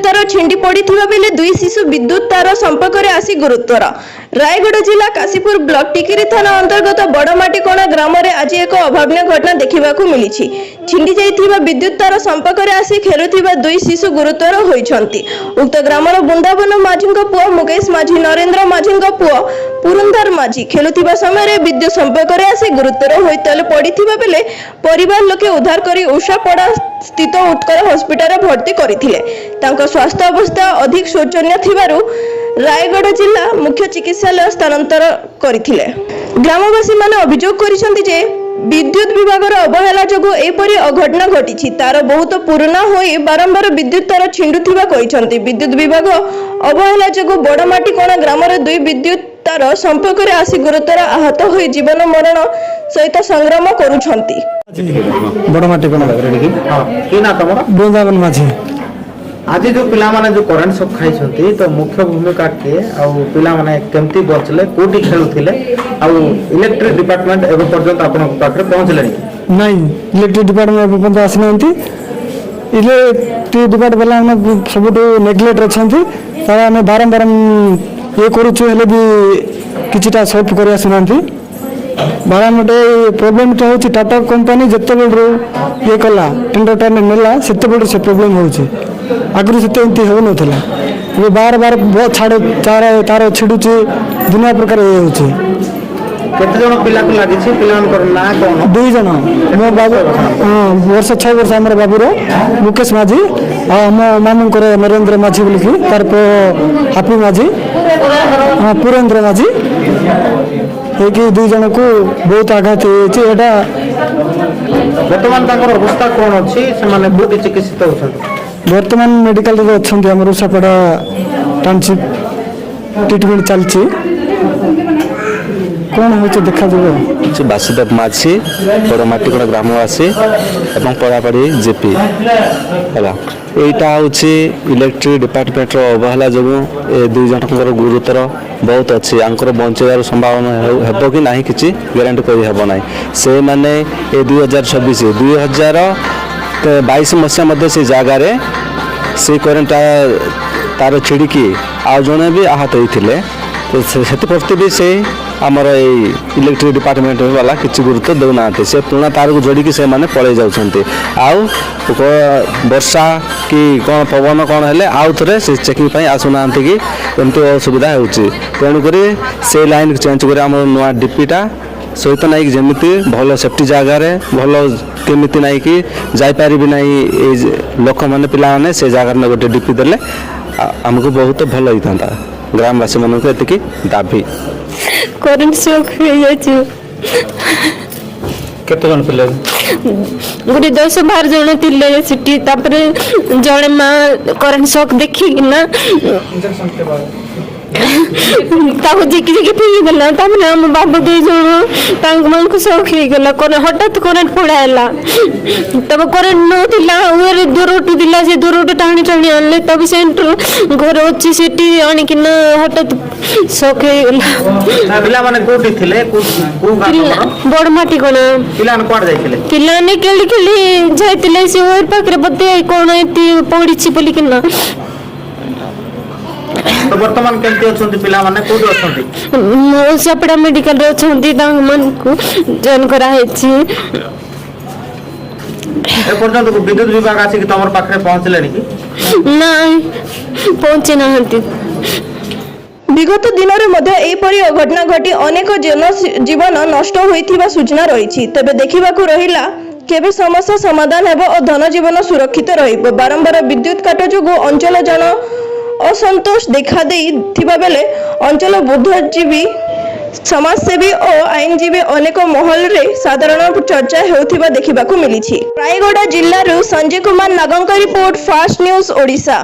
तार छिंडी पड़ता बेले दुई शिशु विद्युत तार संपर्क में आसी गुरुतर। रायगढ़ जिला काशीपुर ब्लॉक टिकिरी थाना अंतर्गत बड़माटीकणा ग्राम में आज एक अभावन घटना देखा मिली। छिंडी जाइथिबा विद्युत तार संपर्क में आसी खेलुथिबा दुई शिशु गुरुतर होइछंती। उक्त ग्रामर बृंदावन माझी पुआ मुकेश माझी नरेंद्र माझी पुआ पुरंदर माझी खेलुथिबा समय विद्युत संपर्क में आसी गुरुतर होइतले पड़िथिबा बेले परिवार लोके उद्धार करी उषापड़ा स्थित उत्कल हॉस्पिटल भर्ती करथिले। तांको स्वास्थ्य अवस्था अधिक शोचनीय थिबारु रायगढ़ जिला मुख्य चिकित्सालय स्थानांतर करथिले। ग्रामवासी माने अभियोग करिसंती जे विद्युत विभाग अवहेला जोगु एपरि अघटना घटी। तार बहुत पुराना होई बारंबार विद्युत तार छिंडुथिबा कहिसंती। विद्युत विभाग अवहेला जोगु बड़माटीकणा ग्राम रे दुई विद्युत तार संपर्क में आसी गुरुतर आहत होई जीवन मरण सहित संग्राम करुछंती। बड़माटीकणा कि ना तमरा बृंदावन माझी आज जो पिला माने जो करंट शॉक खाइछंती तो मुख्य भूमिका के आ पिला माने केमती बचले कोठी खेलुथिले आ इलेक्ट्रिक डिपार्टमेंट एबे पर्यंत आपन पाखरे पहुंचले नहीं इलेक्ट्रिक डिपार्टमेंट पर्यंत आसनांती। इलेक्ट्रिक डिपार्टमेंट वाला हम सबुठो नेग्लेक्ट अछंती। तारा हम बारंबार ये करूछु हेले भी किछटा सॉल्व करि आसनांती। बारंबार प्रॉब्लम तो होची टाटा कंपनी जत्ते बेलरो ये कला टेंडर नेला सेते बेलरो से प्रॉब्लम होची। आगु से एमती हो नथिला ये बार बार बहुत छाड़ तार छिड़ुची दुनिया प्रकार ये होची। केते जण पिला को लागि छी पिलान कर ना कोन दुई जण मो बाबू वर्ष 6 वर्ष हमर बाबूरो मुकेश माझी आ मो मामू करे नरेंद्र माझी बोली की तार पे हापी माझी पुरेंद्र माझी एक दुई जन को बहुत आघात होची। एटा वर्तमान ताकर अवस्था कोन अछि से माने बहुत चिकित्सित होछन। वर्तमान मेडिकल रे अछंती हमर उषापड़ा टाउनशिप ट्रीटमेंट चलछि। कौन होचे देखा देबो बासुदेव माझी बड़माटीकणा ग्रामवासी एवं पढ़ापढ़ी जेपी है। यहाँ हूँ इलेक्ट्रिक डिपार्टमेंट अवहेला जो दुई जन गुरुतर बहुत अच्छी आंकर बचार संभावना हेब कि ना कि गारंटी करना से मैंने 2026 2022 मसीहा से जगार से करेन्ट तार छिड़की आउ जड़े भी आहत होते तो से भी से आमर इलेक्ट्रिक डिपार्टमेंट वाला किसी गुरुत्व देना से पुराना तार को जोड़ी से माने पड़े जाउछंती। आउ वर्षा कि कौन पवन कौन हेले आउ थे से चेकिंग आसुना कि एमती असुविधा होची। तेणुक से लाइन चेंज कर आम नुआ डीपीटा सहित ना जमी भल सेफ्टी जगार भल केमी ना कि जापारि ना लोक मैंने पिला माने से जगार गोटे डीपी देले आमको बहुत भल होता। ग्रामवासी मानक एतिकी दाबी करंट शॉक केते जन पिले गोटे 10-12 जन थिले सिटी तापरे जणे मां करंट शॉक देखि ना ताको जिकी जिकी फिर गला तामने हम बाबू दे जण तांग मन को शॉक हे गला कोन हठात करंट पड़ायला तब करंट न दिला ओरे दूरटू दिला से दूरटू टाणी टाणी आनले तब सेंटर घर अछि सिटी आनी कि ना हठात शॉक हे गला। पिला माने कोठी थिले को बड़माटीकणा पिला न कोड जाइथिले पिला ने केली केली जाइतिले से ओर पाखरे बते कोन एती पड़िछि बोली कि ना। तो वर्तमान केमती अछंती पिला माने कोड अछंती उषापड़ा मेडिकल रे अछंती तांग मन को जॉइन करा हेछि। ए पर्यंत विद्युत विभाग आसी कि तमर पाखरे पहुंचले कि नहीं पहुंचे नहंती। विगत दिन में एपरी अघटना घटी अनेक जीवन नष्ट होइथिबा सूचना रही। तबे देखिबाकू रहिला केबे समस्या समाधान हेबो और धन जीवन सुरक्षित रहिबो। बारंबार विद्युत काट जोगु अंचल जन असंतोष देखा देथिबा बेले अंचल बुद्धिजीवी समाजसेवी और आईनजीवी अनेक महल रे साधारण चर्चा हेउथिबा देखिबाकू मिलिछि। रायगढ़ जिल्लारू संजय कुमार नागंक रिपोर्ट फास्ट न्यूज ओडिशा।